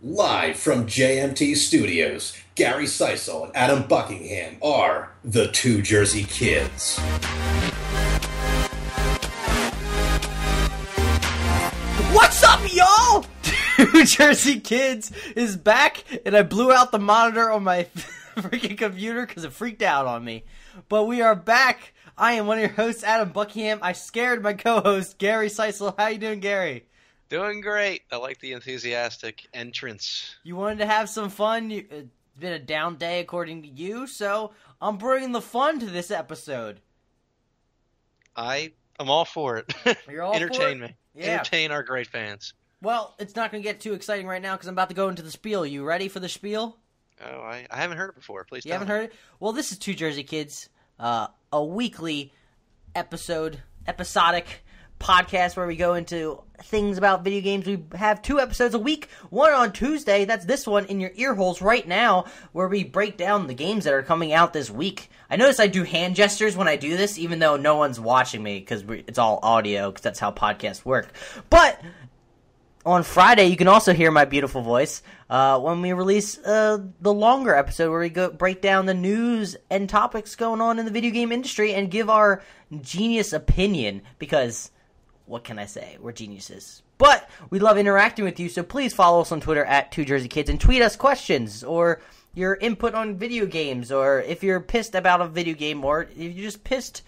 Live from JMT Studios, Gary Seisel and Adam Buckingham are the Two Jersey Kids. What's up, y'all? Two Jersey Kids is back, and I blew out the monitor on my freaking computer because it freaked out on me. But we are back. I am one of your hosts, Adam Buckingham. I scared my co-host, Gary Seisel. How you doing, Gary? Doing great. I like the enthusiastic entrance. You wanted to have some fun. It's been a down day, according to you, so I'm bringing the fun to this episode. I am all for it. You're all Entertain for it? me. Yeah. Entertain our great fans. Well, it's not going to get too exciting right now because I'm about to go into the spiel. You ready for the spiel? Oh, I haven't heard it before. Please You tell haven't me. heard it? Well, this is Two Jersey Kids, a weekly episodic podcast where we go into things about video games. We have 2 episodes a week, one on Tuesday, that's this one in your ear holes right now, where we break down the games that are coming out this week. I notice I do hand gestures when I do this, even though no one's watching me, because it's all audio, because that's how podcasts work. But on Friday, you can also hear my beautiful voice when we release the longer episode where we break down the news and topics going on in the video game industry and give our genius opinion, because what can I say? We're geniuses. But we love interacting with you, so please follow us on Twitter at Two Jersey Kids and tweet us questions or your input on video games, or if you're pissed about a video game, or if you're just pissed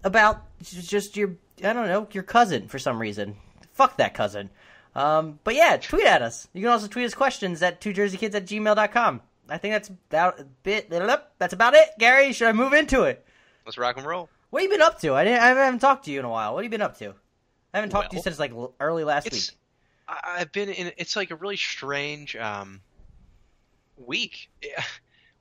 about just your cousin for some reason. Fuck that cousin. But yeah, tweet at us. You can also tweet us questions at twojerseykids@gmail.com. I think that's about That's about it. Gary, should I move into it? Let's rock and roll. What have you been up to? I haven't talked to you in a while. What have you been up to? I haven't talked to you since like early last week. I've been in. It's like a really strange week.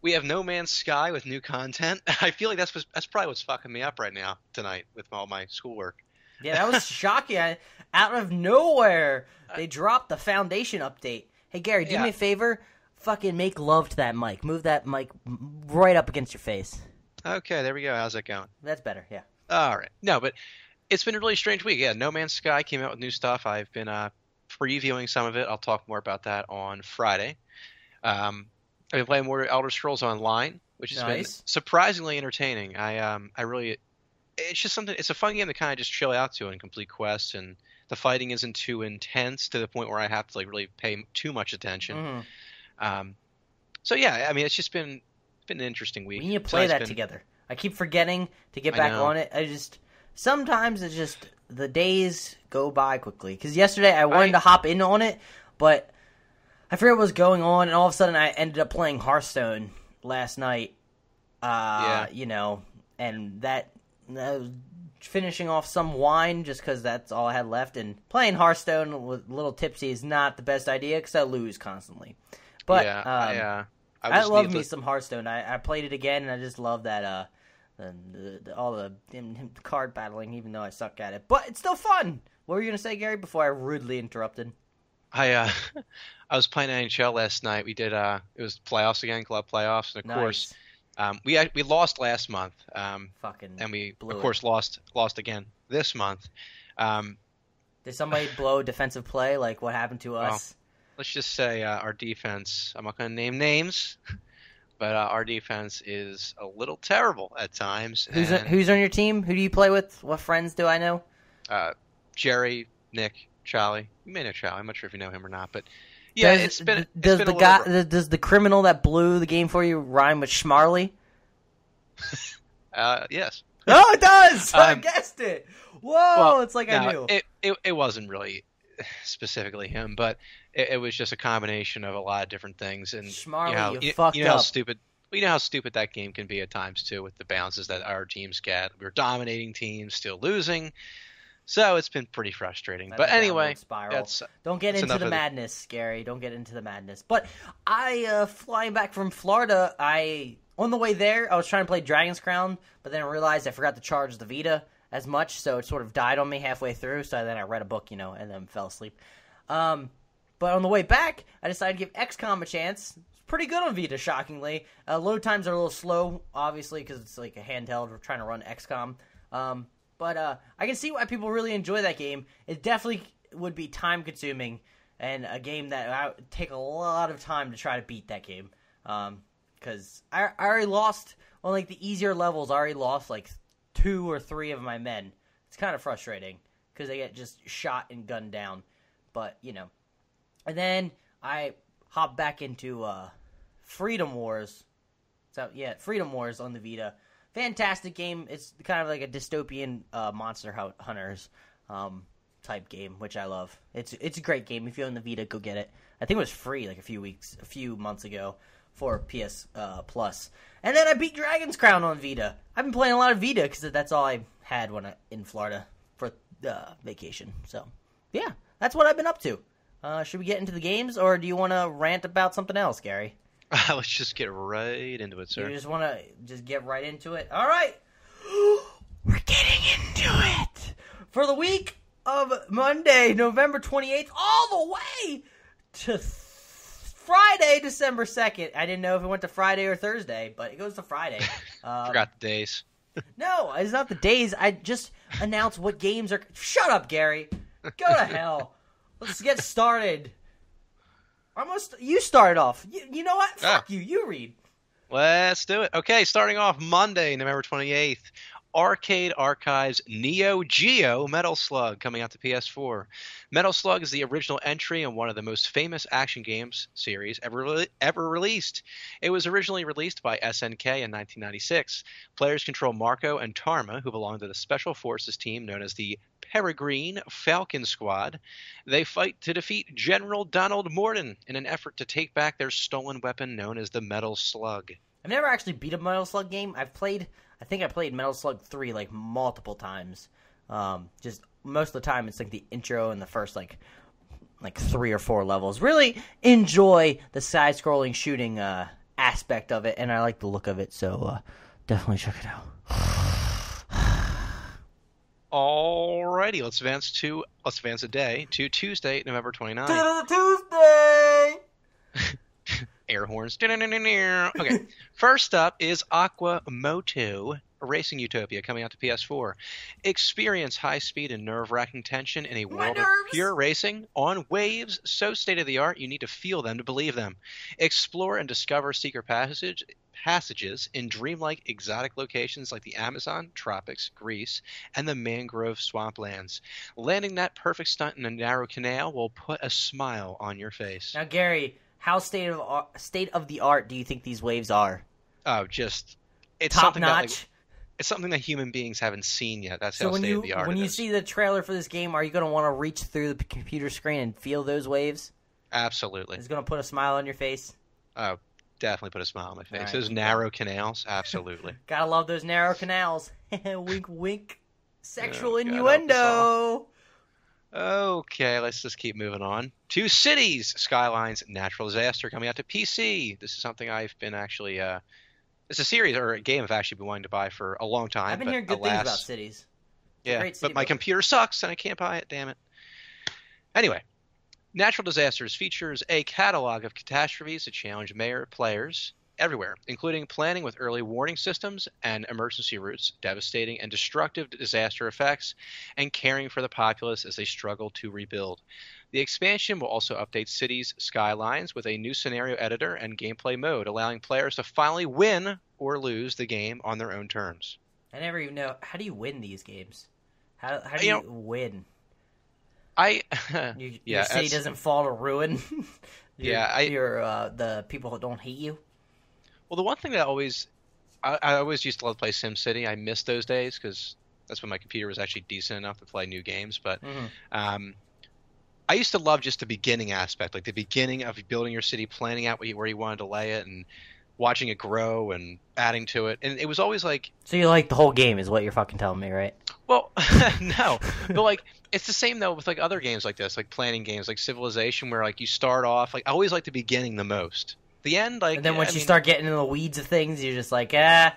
We have No Man's Sky with new content. I feel like that's probably what's fucking me up right now tonight with all my schoolwork. Yeah, that was shocking. Out of nowhere, they dropped the Foundation update. Hey, Gary, do me a favor. Fucking make love to that mic. Move that mic right up against your face. Okay, there we go. How's that going? That's better, yeah. All right. No, but it's been a really strange week. Yeah, No Man's Sky came out with new stuff. I've been previewing some of it. I'll talk more about that on Friday. I've been playing more Elder Scrolls Online, which has been surprisingly entertaining. It's just something. It's a fun game to kind of just chill out to and complete quests, and the fighting isn't too intense to the point where I have to like really pay too much attention. Mm-hmm. So yeah, I mean, it's just been an interesting week. We need to play that together. I keep forgetting to get back on it. Sometimes it's just the days go by quickly. Because yesterday I wanted to hop in on it, but I forget what was going on, and all of a sudden I ended up playing Hearthstone last night. And that was finishing off some wine just because that's all I had left. And playing Hearthstone with a little tipsy is not the best idea because I lose constantly. But I love me some Hearthstone. I played it again, and I just love that all the card battling, even though I suck at it. But it's still fun. What were you going to say, Gary, before I rudely interrupted? I was playing NHL last night. We did it was playoffs again, club playoffs, and of course we lost last month. And we of course lost again this month. Did somebody blow defensive play like what happened to us? Well, let's just say our defense, I'm not going to name names, but our defense is a little terrible at times. Who's on your team? Who do you play with? What friends do I know? Jerry, Nick, Charlie. You may know Charlie. I'm not sure if you know him or not, but yeah, does the criminal that blew the game for you rhyme with Schmarley? Yes. Oh, it does! I guessed it! Whoa, it's like I knew. It wasn't really specifically him, but it was just a combination of a lot of different things. And Schmarley, you fucked up. How stupid. You know how stupid that game can be at times too, with the bounces that our teams get. We're dominating teams, still losing. So it's been pretty frustrating. But anyway, don't get into the madness, Gary. Don't get into the madness. But flying back from Florida, on the way there, I was trying to play Dragon's Crown, but then I realized I forgot to charge the Vita as much, so it sort of died on me halfway through. So then I read a book, and then fell asleep. But on the way back, I decided to give XCOM a chance. It's pretty good on Vita, shockingly. Load times are a little slow, obviously, because it's like a handheld. We're trying to run XCOM. But I can see why people really enjoy that game. It definitely would be time-consuming and a game that I would take a lot of time to try to beat that game. Because I already lost on like the easier levels. I already lost like 2 or 3 of my men. It's kind of frustrating because they get just shot and gunned down. But and then I hop back into Freedom Wars. So yeah, Freedom Wars on the Vita. Fantastic game. It's kind of like a dystopian Monster Hunters type game, which I love. It's a great game. If you own the Vita, go get it. I think it was free like a few months ago for PS Plus. And then I beat Dragon's Crown on Vita. I've been playing a lot of Vita because that's all I had when in Florida for vacation. So yeah, that's what I've been up to. Should we get into the games, or do you want to rant about something else, Gary? Let's just get right into it, sir. You just want to just get right into it? All right. We're getting into it. For the week of Monday, November 28th, all the way to Friday, December 2nd. I didn't know if it went to Friday or Thursday, but it goes to Friday. Forgot the days. No, it's not the days. I just announced what games are... Shut up, Gary. Go to hell. Let's get started. You started off. You know what? Fuck you. You read. Let's do it. Okay, starting off Monday, November 28th. Arcade Archives Neo Geo Metal Slug coming out to PS4. Metal Slug is the original entry in one of the most famous action games series ever released. It was originally released by SNK in 1996. Players control Marco and Tarma, who belong to the Special Forces team known as the Peregrine Falcon Squad. They fight to defeat General Donald Morden in an effort to take back their stolen weapon known as the Metal Slug. I've never actually beat a Metal Slug game. I think I played Metal Slug 3 like multiple times. Just most of the time it's like the intro and the first like 3 or 4 levels. Really enjoy the side-scrolling shooting aspect of it, and I like the look of it, so definitely check it out. Alrighty, let's advance a day to Tuesday, November 29th. Tuesday! Air horns. Okay, first up is Aqua Moto Racing Utopia coming out to PS4. Experience high speed and nerve-wracking tension in a world of pure racing on waves so state-of-the-art you need to feel them to believe them. Explore and discover secret passages in dreamlike exotic locations like the Amazon, tropics, Greece, and the mangrove swamplands. Landing that perfect stunt in a narrow canal will put a smile on your face. Now, Gary, how state of the art do you think these waves are? Oh, just it's top something notch. It's something that human beings haven't seen yet. That's so how state of the art. When you see the trailer for this game, are you going to want to reach through the computer screen and feel those waves? Absolutely. It's going to put a smile on your face. Oh, definitely put a smile on my face. Right. Those narrow canals, absolutely. Gotta love those narrow canals. Wink, wink. Sexual God, innuendo. Okay, let's just keep moving on. 2 Cities Skylines Natural Disaster coming out to PC. This is something I've been actually it's a series or a game I've actually been wanting to buy for a long time. I've been hearing good things about Cities. Yeah, great city but my computer sucks and I can't buy it, damn it. Anyway, Natural Disasters features a catalog of catastrophes that challenge players everywhere, including planning with early warning systems and emergency routes, devastating and destructive disaster effects, and caring for the populace as they struggle to rebuild. The expansion will also update Cities Skylines with a new scenario editor and gameplay mode, allowing players to finally win or lose the game on their own terms. I never even know, how do you win these games? How do you win? Your city doesn't fall to ruin? The people who don't hate you? Well, the one thing that I always used to love to play SimCity. I miss those days because that's when my computer was actually decent enough to play new games. But I used to love just the beginning aspect, like the beginning of building your city, planning out where you wanted to lay it, and watching it grow and adding to it. And it was always like... So you like the whole game is what you're fucking telling me, right? Well, no. But like, it's the same though with like other games like this, like planning games, like Civilization, where like you start off, like I always like the beginning the most. The end, like... And then once you start getting into the weeds of things, you're just like, ah...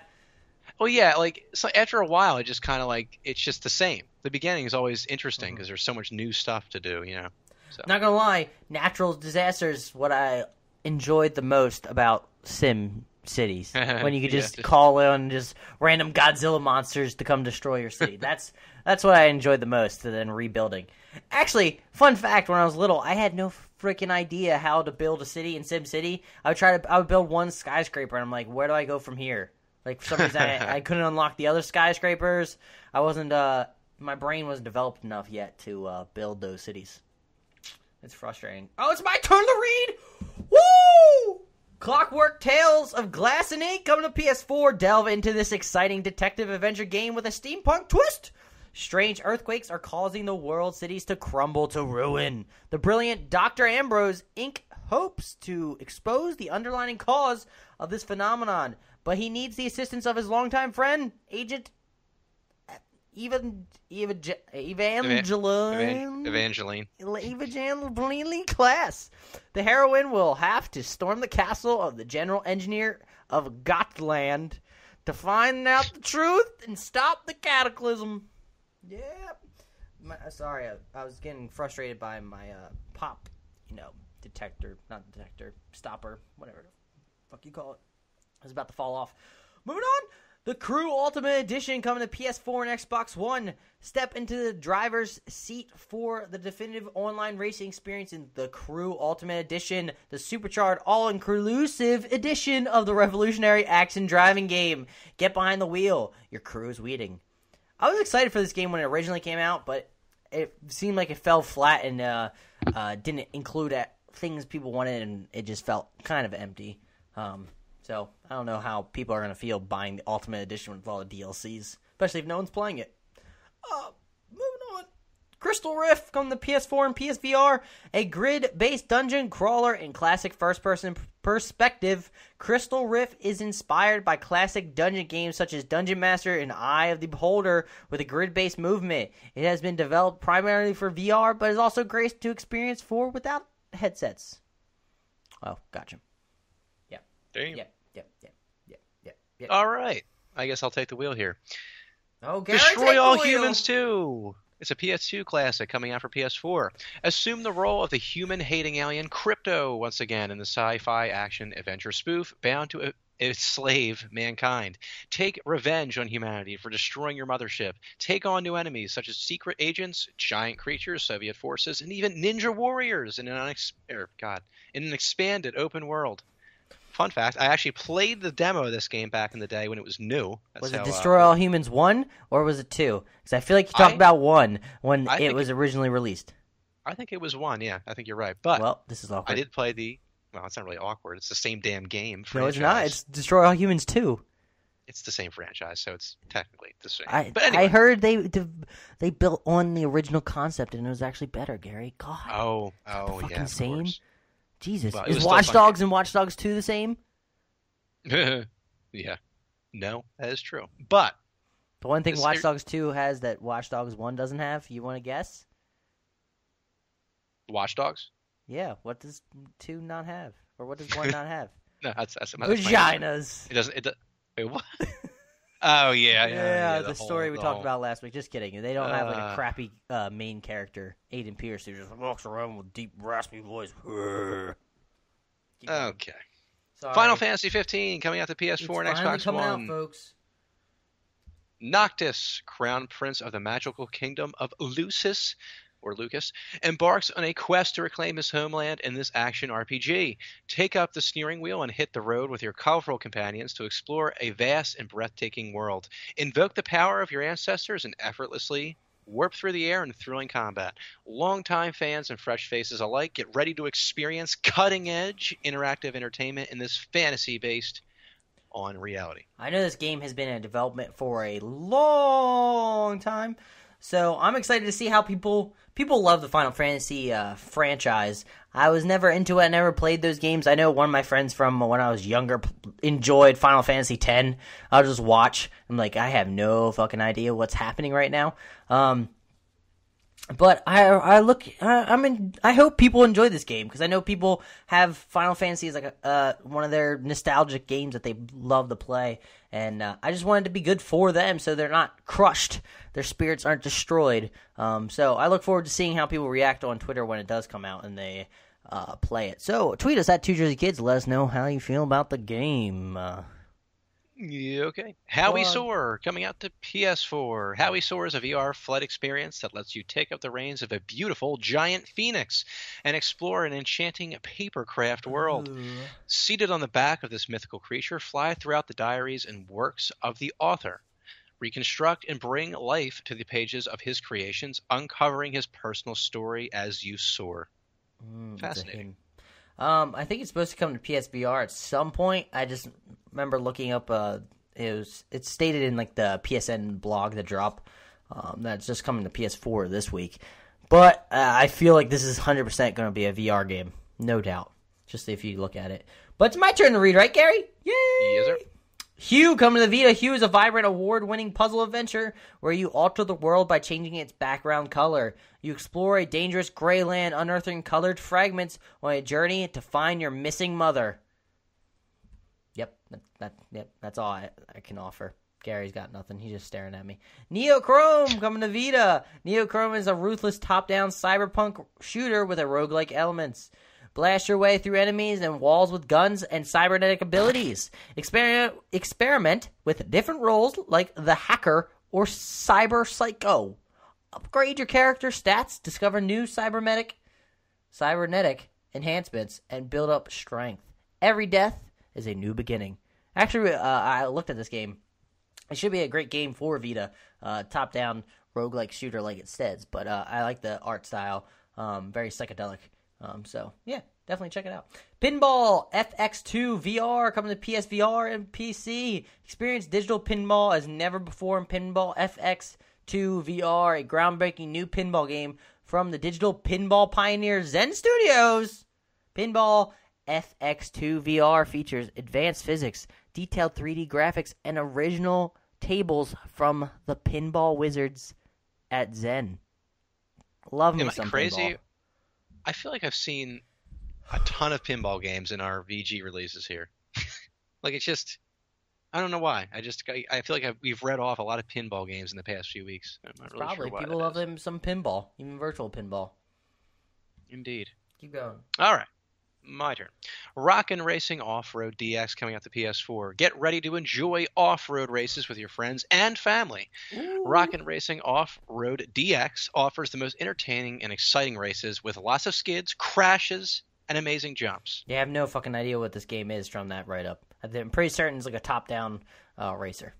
Well, yeah, like so after a while, it just kind of like it's just the same. The beginning is always interesting because there's so much new stuff to do, you know. So. Not gonna lie, Natural Disasters what I enjoyed the most about Sim Cities when you could just call in just random Godzilla monsters to come destroy your city. That's what I enjoyed the most than rebuilding. Actually, fun fact: when I was little, I had no freaking idea how to build a city in SimCity, I would build one skyscraper, and I'm like, where do I go from here? Like, for some reason, I couldn't unlock the other skyscrapers. I wasn't, my brain wasn't developed enough yet to build those cities. It's frustrating. Oh, it's my turn to read! Woo! Clockwork Tales of Glass and Ink coming to PS4. Delve into this exciting detective adventure game with a steampunk twist. Strange earthquakes are causing the world cities to crumble to ruin. The brilliant Dr. Ambrose Inc. hopes to expose the underlying cause of this phenomenon, but he needs the assistance of his longtime friend, Agent Evangeline Class. The heroine will have to storm the castle of the general engineer of Gotland to find out the truth and stop the cataclysm. Yeah. Sorry, I was getting frustrated by my pop, stopper, whatever the fuck you call it. I was about to fall off. Moving on. The Crew Ultimate Edition coming to PS4 and Xbox One. Step into the driver's seat for the definitive online racing experience in the Crew Ultimate Edition, the supercharged, all-inclusive edition of the revolutionary action driving game. Get behind the wheel. Your crew is waiting. I was excited for this game when it originally came out, but it seemed like it fell flat and didn't include things people wanted, and it just felt kind of empty. So I don't know how people are going to feel buying the Ultimate Edition with all the DLCs, especially if no one's playing it. Moving on. Crystal Rift coming to PS4 and PSVR. A grid-based dungeon crawler in classic first-person perspective. Crystal Rift is inspired by classic dungeon games such as Dungeon Master and Eye of the Beholder with a grid-based movement. It has been developed primarily for VR, but is also great to experience for without headsets. Oh, gotcha. Damn. Yep. All right. I guess I'll take the wheel here. Oh, Gary, Destroy All Humans 2. It's a PS2 classic coming out for PS4. Assume the role of the human-hating alien Crypto once again in the sci-fi action adventure spoof bound to enslave mankind. Take revenge on humanity for destroying your mothership. Take on new enemies such as secret agents, giant creatures, Soviet forces, and even ninja warriors in an expanded open world. Fun fact, I actually played the demo of this game back in the day when it was new. Was it Destroy All Humans 1 or was it 2? Because I feel like you talked about 1 when it was originally released. I think it was 1, yeah. I think you're right. But well, this is awkward. I did play well, it's not really awkward. It's the same damn game franchise. No, it's not. It's Destroy All Humans 2. It's the same franchise, so it's technically the same. But anyway. I heard they built on the original concept and it was actually better, Gary. God. Oh, fucking yeah, same. Course. Jesus. Well, is Watch Dogs and Watch Dogs 2 the same? Yeah. No, that is true. But the one thing Watch Dogs 2 has that Watch Dogs 1 doesn't have, you want to guess? Watch Dogs? Yeah. What does 2 not have? Or what does 1 not have? No, that's vaginas. It doesn't. Wait, what? Oh, yeah. The story we talked about last week. Just kidding. They don't have like a crappy main character, Aiden Pierce, who just walks around with deep, raspy voice. Okay. Sorry. Final Fantasy 15 coming out to PS4 and Xbox coming One. Out, folks. Noctis, Crown Prince of the magical kingdom of Lucis, or Lucas, embarks on a quest to reclaim his homeland in this action RPG. Take up the steering wheel and hit the road with your colorful companions to explore a vast and breathtaking world. Invoke the power of your ancestors and effortlessly warp through the air in thrilling combat. Longtime fans and fresh faces alike, get ready to experience cutting-edge interactive entertainment in this fantasy based on reality. I know this game has been in development for a long time, so I'm excited to see how people love the Final Fantasy franchise. I was never into it. I never played those games. I know one of my friends from when I was younger enjoyed Final Fantasy X. I'll just watch. I'm like, I have no fucking idea what's happening right now. But I hope people enjoy this game because I know people have Final Fantasy as like one of their nostalgic games that they love to play, and I just wanted to be good for them so they're not crushed, their spirits aren't destroyed. So I look forward to seeing how people react on Twitter when it does come out and they play it. So tweet us at 2JerseyKids. Let us know how you feel about the game. Yeah, okay. Howie Go on. Soar coming out to PS4. Howie Soar is a VR flight experience that lets you take up the reins of a beautiful giant phoenix and explore an enchanting papercraft world. Ooh. Seated on the back of this mythical creature, fly throughout the diaries and works of the author. Reconstruct and bring life to the pages of his creations, uncovering his personal story as you soar. It's a Fascinating. hint. I think it's supposed to come to PSVR at some point. I just remember looking up. It's stated in like the PSN blog that drop that's just coming to PS4 this week. But I feel like this is 100% going to be a VR game, no doubt. Just if you look at it. But it's my turn to read, right, Gary? Yay! Yes, sir. Hue coming to the Vita. Hue is a vibrant, award-winning puzzle adventure where you alter the world by changing its background color. You explore a dangerous gray land, unearthing colored fragments on a journey to find your missing mother. Yep, that's all I can offer. Gary's got nothing. He's just staring at me. Neochrome coming to Vita. Neochrome is a ruthless top-down cyberpunk shooter with a roguelike elements. Blast your way through enemies and walls with guns and cybernetic abilities. Experiment with different roles like the hacker or cyber psycho. Upgrade your character stats, discover new cybernetic enhancements, and build up strength. Every death is a new beginning. Actually, I looked at this game. It should be a great game for Vita. Top-down roguelike shooter like it says, but I like the art style. Very psychedelic. So, yeah, definitely check it out. Pinball FX2 VR coming to PSVR and PC. Experience digital pinball as never before in Pinball FX2 VR, a groundbreaking new pinball game from the digital pinball pioneer Zen Studios. Pinball FX2 VR features advanced physics, detailed 3D graphics, and original tables from the pinball wizards at Zen. Love me some crazy? pinball. I feel like I've seen a ton of pinball games in our VG releases here. Like it's just, I don't know why. I feel like we've read off a lot of pinball games in the past few weeks. I'm not really Probably sure why people that love is. them some pinball, even virtual pinball. Indeed. Keep going. All right. My turn. Rockin' Racing Off-Road DX coming out to PS4. Get ready to enjoy off-road races with your friends and family. Rockin' Racing Off-Road DX offers the most entertaining and exciting races with lots of skids, crashes, and amazing jumps. Yeah, I have no fucking idea what this game is from that write-up. I'm pretty certain it's like a top-down racer.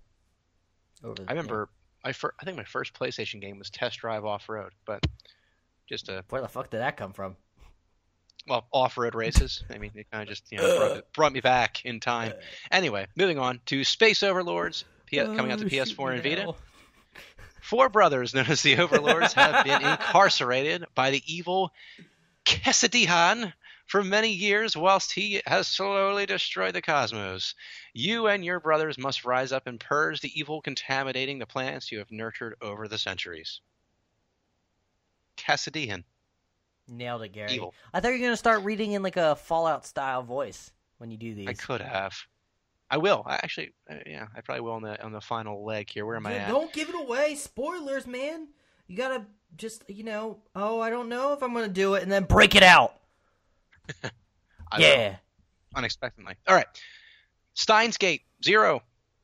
I remember, I think my first PlayStation game was Test Drive Off-Road, but just a... Where the fuck did that come from? Well, off-road races. I mean, it kind of just brought me back in time. Anyway, moving on to Space Overlords coming out to PS4 and Vita. 4 brothers known as the Overlords have been incarcerated by the evil Kesadihan for many years whilst he has slowly destroyed the cosmos. You and your brothers must rise up and purge the evil contaminating the plants you have nurtured over the centuries. Kesadihan. Nailed it, Gary. Evil. I thought you were going to start reading in like a Fallout-style voice when you do these. I could have. I will. I probably will on the final leg here. Where am I at? Don't give it away. Spoilers, man. You got to just, I don't know if I'm going to do it, and then break it out. Will. Unexpectedly. All right. Steins Gate Zero.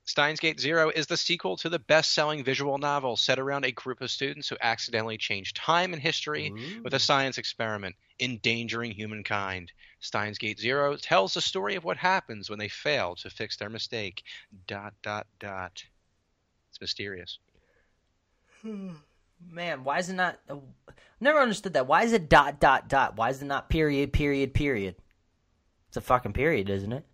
Steins Gate Zero is the sequel to the best-selling visual novel set around a group of students who accidentally change time and history with a science experiment, endangering humankind. Steins Gate Zero tells the story of what happens when they fail to fix their mistake. ... It's mysterious. Man, why is it not... never understood that. Why is it ... Why is it not period? It's a fucking period, isn't it?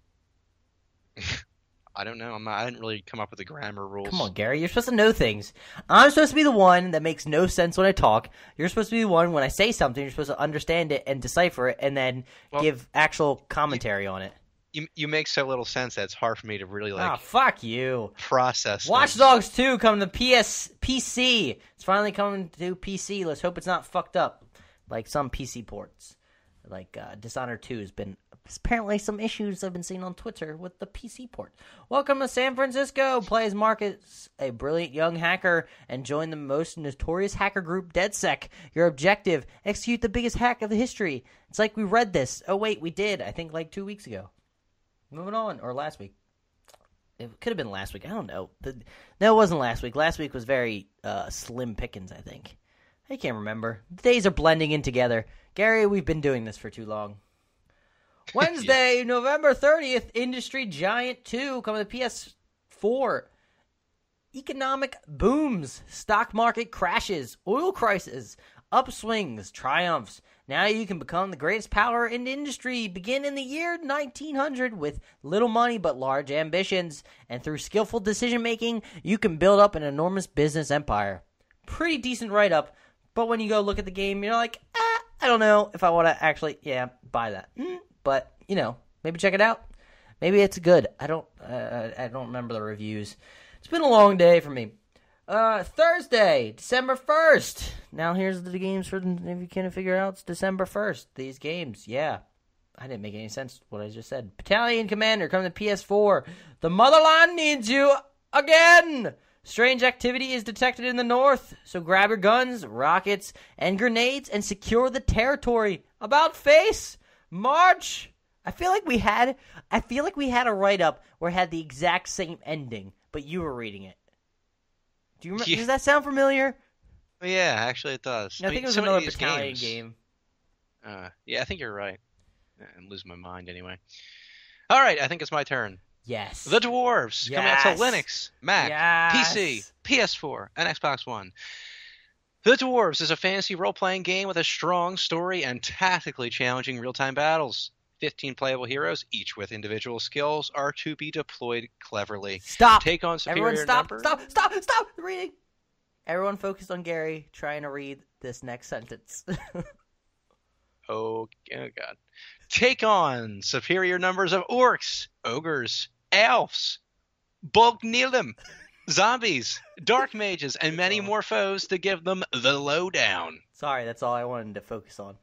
I don't know. I didn't really come up with the grammar rules. Come on, Gary. You're supposed to know things. I'm supposed to be the one that makes no sense when I talk. You're supposed to be the one when I say something, you're supposed to understand it and decipher it and then give actual commentary on it. You make so little sense that it's hard for me to really fuck you. Process. Watch Dogs 2 coming to PC. It's finally coming to PC. Let's hope it's not fucked up like some PC ports. Like Dishonored 2 has been apparently some issues I've been seeing on Twitter with the PC port. Welcome to San Francisco. Play as Marcus, a brilliant young hacker, and join the most notorious hacker group, DedSec. Your objective, execute the biggest hack of the history. It's like we read this. Oh, wait, we did. I think like 2 weeks ago. Moving on, or last week. It could have been last week. I don't know. No, it wasn't last week. Last week was very slim pickings, I think. I can't remember. The days are blending in together. Gary, we've been doing this for too long. Wednesday, November 30th, Industry Giant 2 coming to PS4. Economic booms, stock market crashes, oil crisis, upswings, triumphs. Now you can become the greatest power in the industry. Begin in the year 1900 with little money but large ambitions. And through skillful decision-making, you can build up an enormous business empire. Pretty decent write-up, but when you go look at the game, you're like, I don't know if I want to actually, buy that. But, maybe check it out. Maybe it's good. I don't remember the reviews. It's been a long day for me. Thursday, December 1st. Now here's the games for, if you can't figure out, it's December 1st. These games, yeah. I didn't make any sense what I just said. Battalion Commander coming to PS4. The motherland needs you again. Strange activity is detected in the north, so grab your guns, rockets, and grenades and secure the territory. About face, march. I feel like we had a write-up where it had the exact same ending, but you were reading it. Do you remember? Yeah. Does that sound familiar? Yeah, actually it does. I think it was some of another these Battalion games, game. Yeah, I think you're right. I'm losing my mind anyway. All right, I think it's my turn. Yes. The Dwarves coming out to Linux, Mac, Yes. PC, PS4, and Xbox One. The Dwarves is a fantasy role-playing game with a strong story and tactically challenging real-time battles. 15 playable heroes, each with individual skills, are to be deployed cleverly. Stop. Take on superior Everyone stop. numbers. Stop reading. Everyone focus on Gary trying to read this next sentence. Oh God. Take on superior numbers of orcs, ogres, elves, Bolgnilim, zombies, dark mages, and many more foes to give them the lowdown. Sorry, that's all I wanted to focus on.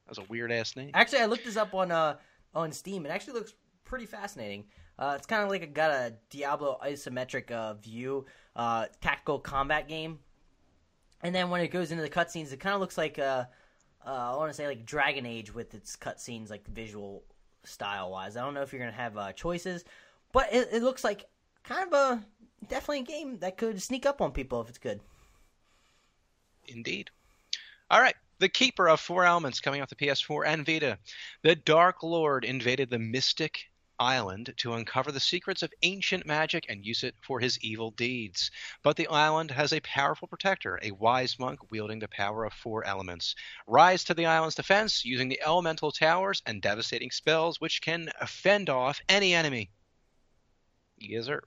That was a weird-ass name. Actually, I looked this up on Steam. It actually looks pretty fascinating. It's kind of like got a Diablo isometric view, tactical combat game. And then when it goes into the cutscenes, it kind of looks like I want to say like Dragon Age with its cutscenes, like visual style-wise. I don't know if you're gonna have choices, but it looks like kind of definitely a game that could sneak up on people if it's good. Indeed. All right. The Keeper of Four Elements coming off the PS4 and Vita. The Dark Lord invaded the Mystic Island to uncover the secrets of ancient magic and use it for his evil deeds. But the island has a powerful protector, a wise monk wielding the power of four elements. Rise to the island's defense using the elemental towers and devastating spells which can fend off any enemy. Yes, sir.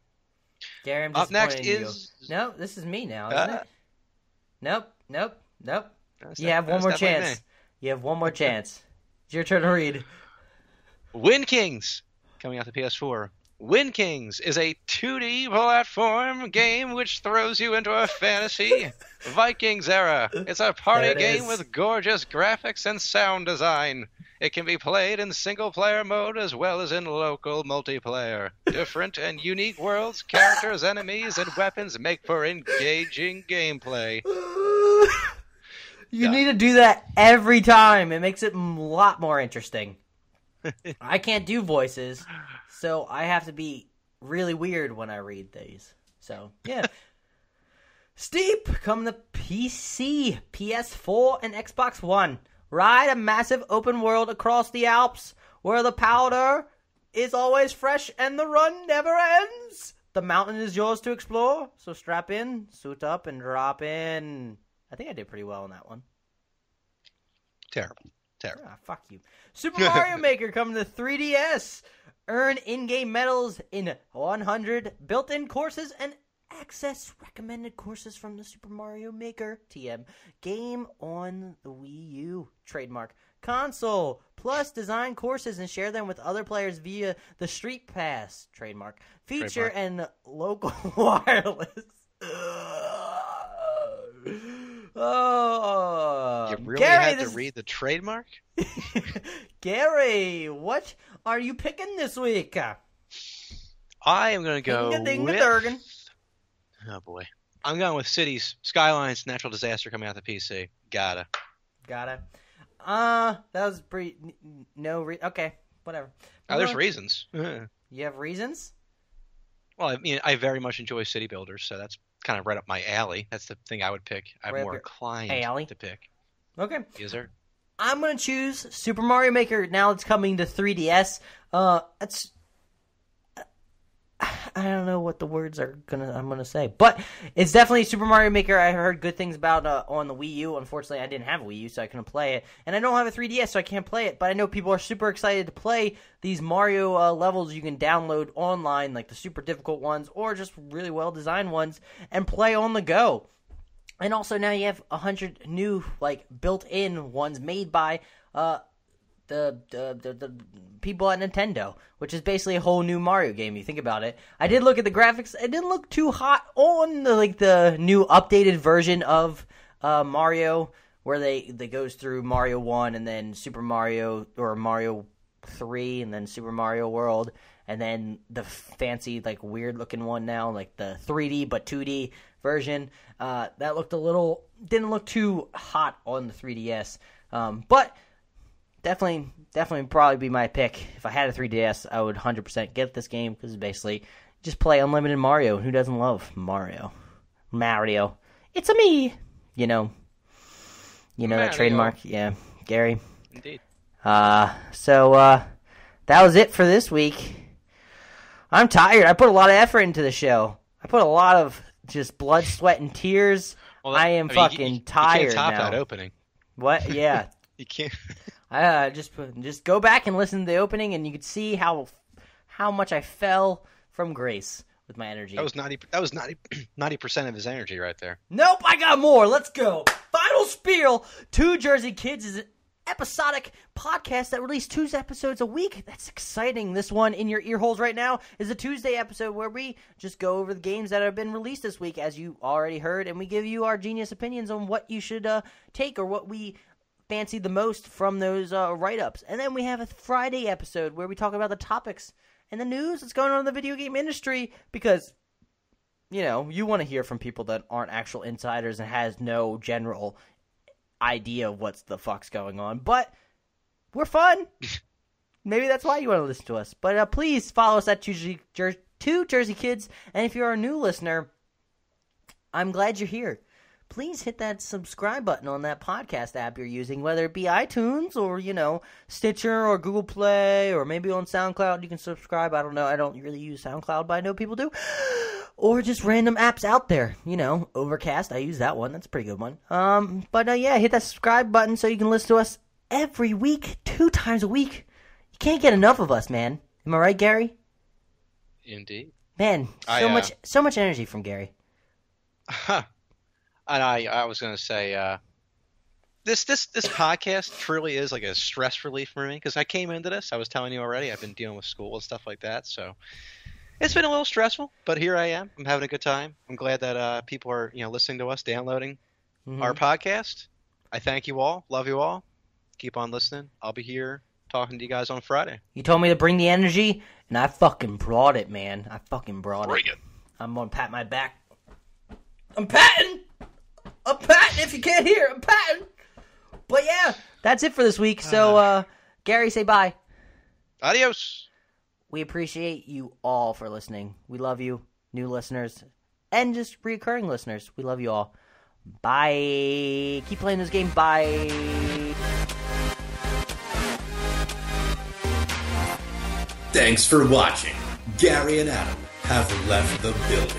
Gary, I'm Up next disappointed in is... you. No, this is me now, isn't it? Nope. That's You have one more definitely chance. You have one more chance. It's your turn to read. Wind Kings, coming out to PS4. Wind Kings is a 2D platform game which throws you into a fantasy Vikings era. It's a party There it game is. with gorgeous graphics and sound design. It can be played in single-player mode as well as in local multiplayer. Different and unique worlds, characters, enemies, and weapons make for engaging gameplay. You need to do that every time. It makes it a lot more interesting. I can't do voices, so I have to be really weird when I read these. So, yeah. Steep, come to PC, PS4, and Xbox One. Ride a massive open world across the Alps, where the powder is always fresh and the run never ends. The mountain is yours to explore, so strap in, suit up, and drop in. I think I did pretty well on that one. Terrible. Ah, fuck you. Super Mario Maker coming to 3DS. Earn in-game medals in 100 built-in courses and access recommended courses from the Super Mario Maker TM game on the Wii U. Trademark. Console. Plus design courses and share them with other players via the Street Pass. Trademark. Feature and local wireless. Oh, You really Gary, had to read the trademark? Gary, what are you picking this week? I am going to go Ding-a-ding-a-durgan. Oh, boy. I'm going with Cities, Skylines, Natural Disaster coming out the PC. Gotta. That was pretty... Okay, whatever. Oh, there's reasons. You have reasons? Well, I mean, I very much enjoy City Builders, so that's kind of right up my alley. That's the thing I would pick. I'm Right up more your inclined alley? to pick. Okay. Is there? I'm going to choose Super Mario Maker. Now it's coming to 3DS. I don't know what the words I'm gonna say, but it's definitely Super Mario Maker. I heard good things about on the Wii U. Unfortunately, I didn't have a Wii U, so I couldn't play it, and I don't have a 3DS, so I can't play it. But I know people are super excited to play these Mario levels you can download online, like the super difficult ones or just really well designed ones, and play on the go. And also now you have 100 new like built-in ones made by the people at Nintendo, which is basically a whole new Mario game. You think about it. I did look at the graphics. It didn't look too hot on the new updated version of Mario, where they goes through Mario 1 and then Super Mario or Mario 3 and then Super Mario World and then the fancy like weird looking one now, like the 3D but 2D version. That looked didn't look too hot on the 3DS, but. Definitely probably be my pick. If I had a 3DS, I would 100% get this game because it's basically just play unlimited Mario. Who doesn't love Mario? Mario. It's a me. You know that trademark? Yeah, Gary. Indeed. So that was it for this week. I'm tired. I put a lot of effort into the show. I put a lot of just blood, sweat, and tears. Well, I am fucking tired you can't top now. that opening. What? Yeah. You can't. Just go back and listen to the opening, and you could see how much I fell from grace with my energy. That was 90% of his energy right there. Nope, I got more. Let's go. Final spiel. Two Jersey Kids is an episodic podcast that releases 2 episodes a week. That's exciting. This one in your ear holes right now is a Tuesday episode where we just go over the games that have been released this week, as you already heard, and we give you our genius opinions on what you should take or what we fancied the most from those write-ups. And then we have a Friday episode where we talk about the topics and the news that's going on in the video game industry, because you want to hear from people that aren't actual insiders and has no general idea of what's the fuck's going on. But we're fun. Maybe that's why you want to listen to us. But please follow us at Two Jersey Kids. And if you're a new listener, I'm glad you're here. Please hit that subscribe button on that podcast app you're using, whether it be iTunes or, Stitcher or Google Play, or maybe on SoundCloud you can subscribe. I don't know. I don't really use SoundCloud, but I know people do. Or just random apps out there. Overcast. I use that one. That's a pretty good one. Yeah, hit that subscribe button so you can listen to us every week, 2 times a week. You can't get enough of us, man. Am I right, Gary? Indeed. Man, so much energy from Gary. Huh. And I was going to say, this podcast truly is like a stress relief for me, because I came into this, I was telling you already, I've been dealing with school and stuff like that, so it's been a little stressful, but here I am. I'm having a good time. I'm glad that people are listening to us, downloading our podcast. I thank you all, love you all. Keep on listening. I'll be here talking to you guys on Friday. You told me to bring the energy, and I fucking brought it, man. I fucking brought Bring it. I'm going to pat my back. I'm patting if you can't hear. I'm patting. But yeah, that's it for this week. So, Gary, say bye. Adios. We appreciate you all for listening. We love you, new listeners, and just reoccurring listeners. We love you all. Bye. Keep playing this game. Bye. Thanks for watching. Gary and Adam have left the building.